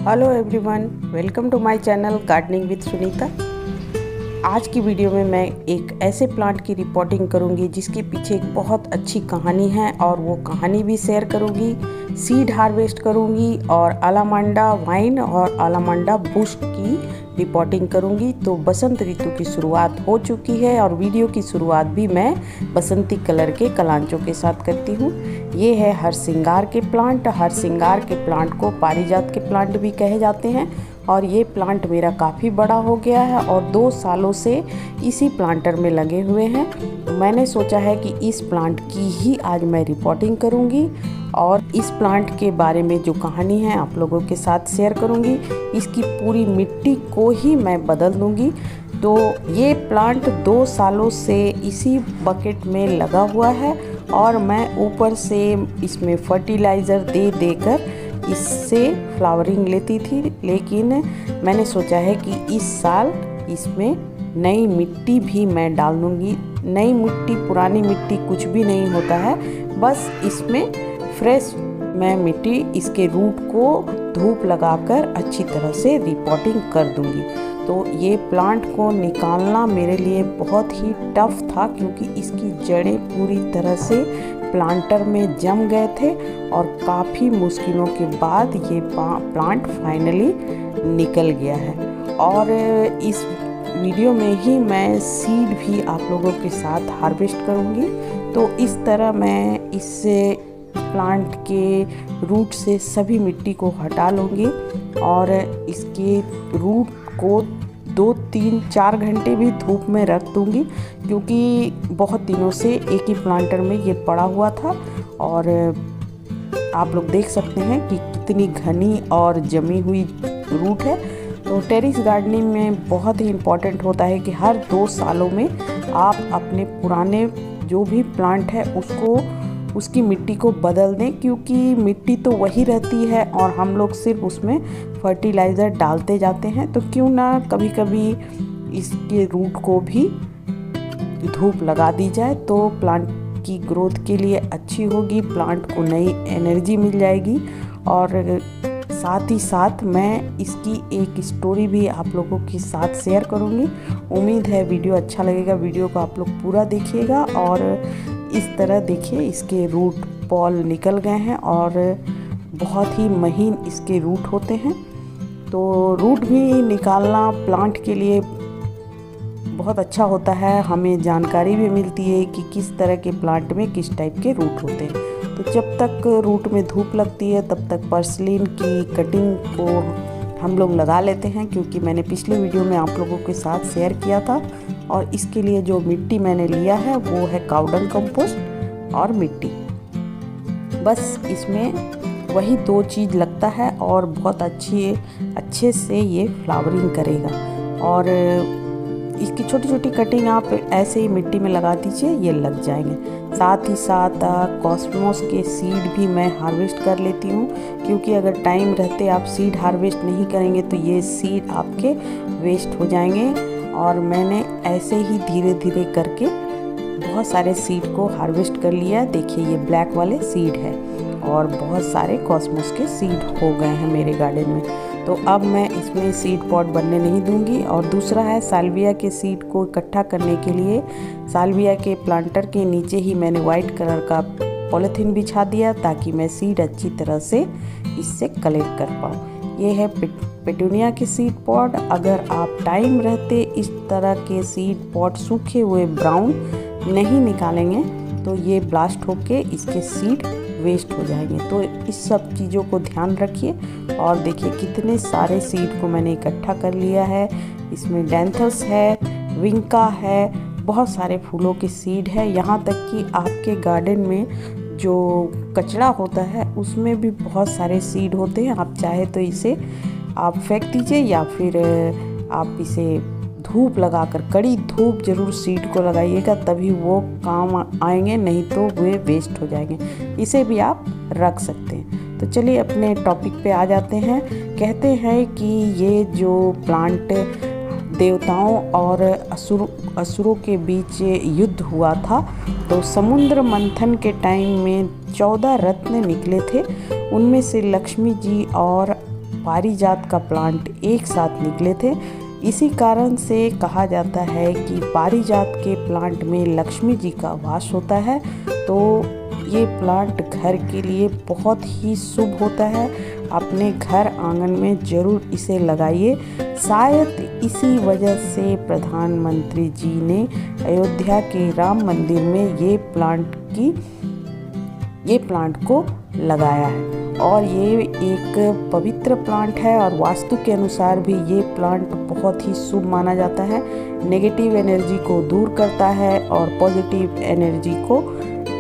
Hello everyone, welcome to my channel gardening with Sunita. आज की video में मैं एक ऐसे प्लांट की रिपोर्टिंग करूंगी जिसके पीछे एक बहुत अच्छी कहानी है और वो कहानी भी शेयर करूंगी। सीड हार्वेस्ट करूंगी और अलामांडा वाइन और अलामांडा बुश की रिपोर्टिंग करूंगी। तो बसंत ऋतु की शुरुआत हो चुकी है और वीडियो की शुरुआत भी मैं बसंती कलर के कलांचों के साथ करती हूँ। ये है हरसिंगार के प्लांट। हरसिंगार के प्लांट को पारिजात के प्लांट भी कहे जाते हैं और ये प्लांट मेरा काफ़ी बड़ा हो गया है और 2 सालों से इसी प्लांटर में लगे हुए हैं। मैंने सोचा है कि इस प्लांट की ही आज मैं रिपोर्टिंग करूंगी और इस प्लांट के बारे में जो कहानी है आप लोगों के साथ शेयर करूंगी। इसकी पूरी मिट्टी को ही मैं बदल दूंगी। तो ये प्लांट 2 सालों से इसी बकेट में लगा हुआ है और मैं ऊपर से इसमें फर्टिलाइज़र दे देकर इससे फ्लावरिंग लेती थी, लेकिन मैंने सोचा है कि इस साल इसमें नई मिट्टी भी मैं डाल दूँगी। नई मिट्टी पुरानी मिट्टी कुछ भी नहीं होता है, बस इसमें फ्रेश मैं मिट्टी इसके रूट को धूप लगाकर अच्छी तरह से रिपोर्टिंग कर दूँगी। तो ये प्लांट को निकालना मेरे लिए बहुत ही टफ था क्योंकि इसकी जड़ें पूरी तरह से प्लांटर में जम गए थे और काफ़ी मुश्किलों के बाद ये प्लांट फाइनली निकल गया है। और इस वीडियो में ही मैं सीड भी आप लोगों के साथ हार्वेस्ट करूँगी। तो इस तरह मैं इससे प्लांट के रूट से सभी मिट्टी को हटा लूँगी और इसके रूट को 2-3-4 घंटे भी धूप में रख दूँगी क्योंकि बहुत दिनों से एक ही प्लांटर में ये पड़ा हुआ था। और आप लोग देख सकते हैं कि कितनी घनी और जमी हुई रूट है। तो टेरेस गार्डनिंग में बहुत ही इम्पॉर्टेंट होता है कि हर 2 सालों में आप अपने पुराने जो भी प्लांट है उसकी मिट्टी को बदल दें क्योंकि मिट्टी तो वही रहती है और हम लोग सिर्फ उसमें फर्टिलाइज़र डालते जाते हैं। तो क्यों ना कभी कभी इसके रूट को भी धूप लगा दी जाए तो प्लांट की ग्रोथ के लिए अच्छी होगी, प्लांट को नई एनर्जी मिल जाएगी। और साथ ही साथ मैं इसकी एक स्टोरी भी आप लोगों के साथ शेयर करूँगी। उम्मीद है वीडियो अच्छा लगेगा। वीडियो को आप लोग पूरा देखिएगा और इस तरह देखिए इसके रूट बॉल निकल गए हैं और बहुत ही महीन इसके रूट होते हैं। तो रूट भी निकालना प्लांट के लिए बहुत अच्छा होता है। हमें जानकारी भी मिलती है कि किस तरह के प्लांट में किस टाइप के रूट होते हैं। तो जब तक रूट में धूप लगती है तब तक पर्सलिन की कटिंग को हम लोग लगा लेते हैं क्योंकि मैंने पिछले वीडियो में आप लोगों के साथ शेयर किया था। और इसके लिए जो मिट्टी मैंने लिया है वो है काउडंग कंपोस्ट और मिट्टी। बस इसमें वही 2 चीज़ लगता है और बहुत अच्छे से ये फ्लावरिंग करेगा। और इसकी छोटी छोटी कटिंग आप ऐसे ही मिट्टी में लगा दीजिए, ये लग जाएंगे। साथ ही साथ कॉस्मोस के सीड भी मैं हार्वेस्ट कर लेती हूँ क्योंकि अगर टाइम रहते आप सीड हार्वेस्ट नहीं करेंगे तो ये सीड आपके वेस्ट हो जाएंगे। और मैंने ऐसे ही धीरे धीरे करके बहुत सारे सीड को हार्वेस्ट कर लिया। देखिए ये ब्लैक वाले सीड है और बहुत सारे कॉस्मोस के सीड हो गए हैं मेरे गार्डन में। तो अब मैं इसमें सीड पॉट बनने नहीं दूंगी। और दूसरा है साल्विया के सीड को इकट्ठा करने के लिए साल्विया के प्लांटर के नीचे ही मैंने वाइट कलर का पॉलीथीन बिछा दिया ताकि मैं सीड अच्छी तरह से इससे कलेक्ट कर पाऊँ। ये है पेटूनिया के सीड पॉट। अगर आप टाइम रहते इस तरह के सीड पॉट सूखे हुए ब्राउन नहीं निकालेंगे तो ये ब्लास्ट होके इसके सीड वेस्ट हो जाएंगे। तो इस सब चीज़ों को ध्यान रखिए। और देखिए कितने सारे सीड को मैंने इकट्ठा कर लिया है। इसमें डैंथस है, विंका है, बहुत सारे फूलों के सीड है। यहाँ तक कि आपके गार्डन में जो कचरा होता है उसमें भी बहुत सारे सीड होते हैं। आप चाहे तो इसे आप फेंक दीजिए या फिर आप इसे धूप लगाकर, कड़ी धूप जरूर सीड को लगाइएगा तभी वो काम आएंगे, नहीं तो वे वेस्ट हो जाएंगे। इसे भी आप रख सकते हैं। तो चलिए अपने टॉपिक पे आ जाते हैं। कहते हैं कि ये जो प्लांट देवताओं और असुरों के बीच युद्ध हुआ था तो समुद्र मंथन के टाइम में 14 रत्न निकले थे। उनमें से लक्ष्मी जी और पारिजात का प्लांट एक साथ निकले थे। इसी कारण से कहा जाता है कि पारिजात के प्लांट में लक्ष्मी जी का वास होता है। तो ये प्लांट घर के लिए बहुत ही शुभ होता है। अपने घर आंगन में ज़रूर इसे लगाइए। शायद इसी वजह से प्रधानमंत्री जी ने अयोध्या के राम मंदिर में ये प्लांट को लगाया है। और ये एक पवित्र प्लांट है और वास्तु के अनुसार भी ये प्लांट बहुत ही शुभ माना जाता है। नेगेटिव एनर्जी को दूर करता है और पॉजिटिव एनर्जी को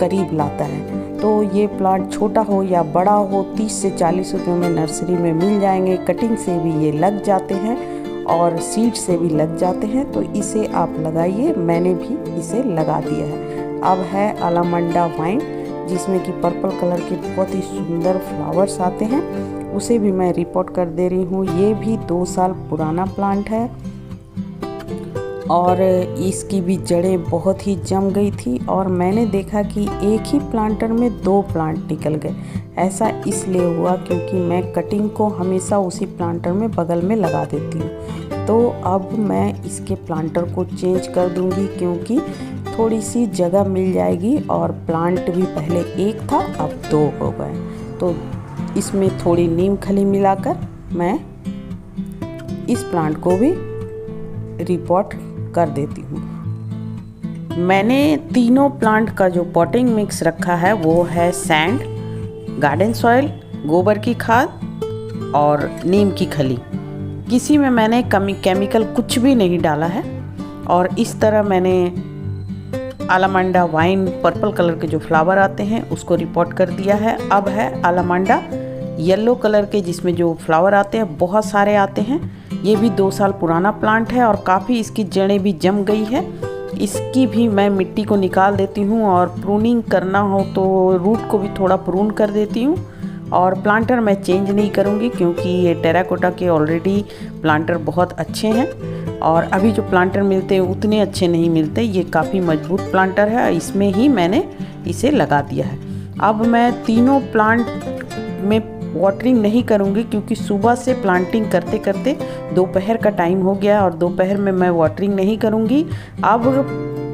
करीब लाता है। तो ये प्लांट छोटा हो या बड़ा हो 30 से 40 रुपये में नर्सरी में मिल जाएंगे। कटिंग से भी ये लग जाते हैं और सीड से भी लग जाते हैं। तो इसे आप लगाइए। मैंने भी इसे लगा दिया है। अब है अलामंडा वाइन, जिसमें कि पर्पल कलर के बहुत ही सुंदर फ्लावर्स आते हैं। उसे भी मैं रिपोर्ट कर दे रही हूँ। ये भी 2 साल पुराना प्लांट है और इसकी भी जड़ें बहुत ही जम गई थी और मैंने देखा कि एक ही प्लांटर में 2 प्लांट निकल गए। ऐसा इसलिए हुआ क्योंकि मैं कटिंग को हमेशा उसी प्लांटर में बगल में लगा देती हूँ। तो अब मैं इसके प्लांटर को चेंज कर दूँगी क्योंकि थोड़ी सी जगह मिल जाएगी। और प्लांट भी पहले एक था, अब 2 हो गए। तो इसमें थोड़ी नीम खली मिलाकर मैं इस प्लांट को भी रिपोर्ट कर देती हूँ। मैंने तीनों प्लांट का जो पॉटिंग मिक्स रखा है वो है सैंड, गार्डन सॉइल, गोबर की खाद और नीम की खली। किसी में मैंने केमिकल कुछ भी नहीं डाला है। और इस तरह मैंने अलामंडा वाइन पर्पल कलर के जो फ्लावर आते हैं उसको रिपोर्ट कर दिया है। अब है अलामंडा येलो कलर के, जिसमें जो फ्लावर आते हैं बहुत सारे आते हैं। ये भी 2 साल पुराना प्लांट है और काफ़ी इसकी जड़ें भी जम गई है। इसकी भी मैं मिट्टी को निकाल देती हूँ और प्रूनिंग करना हो तो रूट को भी थोड़ा प्रून कर देती हूँ। और प्लांटर मैं चेंज नहीं करूँगी क्योंकि ये टेराकोटा के ऑलरेडी प्लांटर बहुत अच्छे हैं और अभी जो प्लांटर मिलते हैं उतने अच्छे नहीं मिलते। ये काफ़ी मजबूत प्लांटर है, इसमें ही मैंने इसे लगा दिया है। अब मैं तीनों प्लांट में वाटरिंग नहीं करूँगी क्योंकि सुबह से प्लांटिंग करते करते दोपहर का टाइम हो गया और दोपहर में मैं वाटरिंग नहीं करूँगी। अब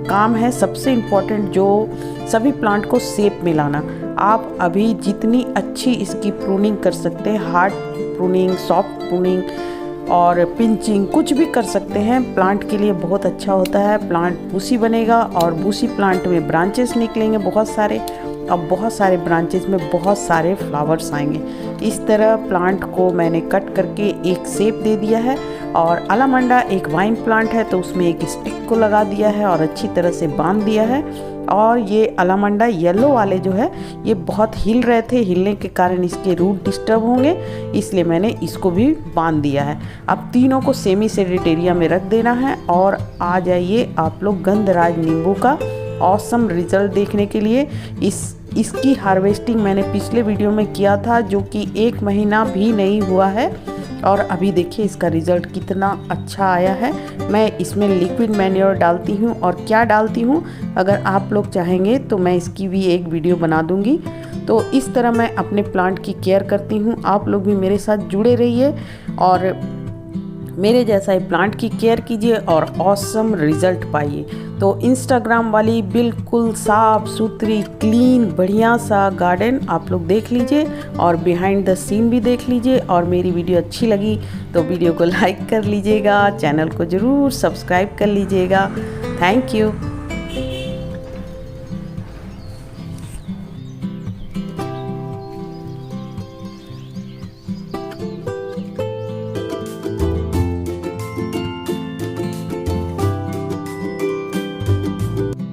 काम है सबसे इम्पोर्टेंट, जो सभी प्लांट को शेप में लाना। आप अभी जितनी अच्छी इसकी प्रूनिंग कर सकते हैं, हार्ड प्रूनिंग, सॉफ्ट प्रूनिंग और पिंचिंग कुछ भी कर सकते हैं, प्लांट के लिए बहुत अच्छा होता है। प्लांट बूसी बनेगा और बूसी प्लांट में ब्रांचेस निकलेंगे बहुत सारे। अब बहुत सारे ब्रांचेस में बहुत सारे फ्लावर्स आएंगे। इस तरह प्लांट को मैंने कट करके एक शेप दे दिया है। और अलामंडा एक वाइन प्लांट है तो उसमें एक स्टिक को लगा दिया है और अच्छी तरह से बांध दिया है। और ये अलामंडा येलो वाले जो है ये बहुत हिल रहे थे, हिलने के कारण इसके रूट डिस्टर्ब होंगे, इसलिए मैंने इसको भी बांध दिया है। अब तीनों को सेमी सेडेड एरिया में रख देना है। और आ जाइए आप लोग गंधराज नींबू का ऑसम रिजल्ट देखने के लिए। इसकी हार्वेस्टिंग मैंने पिछले वीडियो में किया था जो कि 1 महीना भी नहीं हुआ है और अभी देखिए इसका रिज़ल्ट कितना अच्छा आया है। मैं इसमें लिक्विड मैन्योर डालती हूँ और क्या डालती हूँ अगर आप लोग चाहेंगे तो मैं इसकी भी एक वीडियो बना दूँगी। तो इस तरह मैं अपने प्लांट की केयर करती हूँ। आप लोग भी मेरे साथ जुड़े रहिए और मेरे जैसा ही प्लांट की केयर कीजिए और ऑसम रिज़ल्ट पाइए। तो इंस्टाग्राम वाली बिल्कुल साफ सुथरी क्लीन बढ़िया सा गार्डन आप लोग देख लीजिए और बिहाइंड द सीन भी देख लीजिए। और मेरी वीडियो अच्छी लगी तो वीडियो को लाइक कर लीजिएगा, चैनल को ज़रूर सब्सक्राइब कर लीजिएगा। Thank you.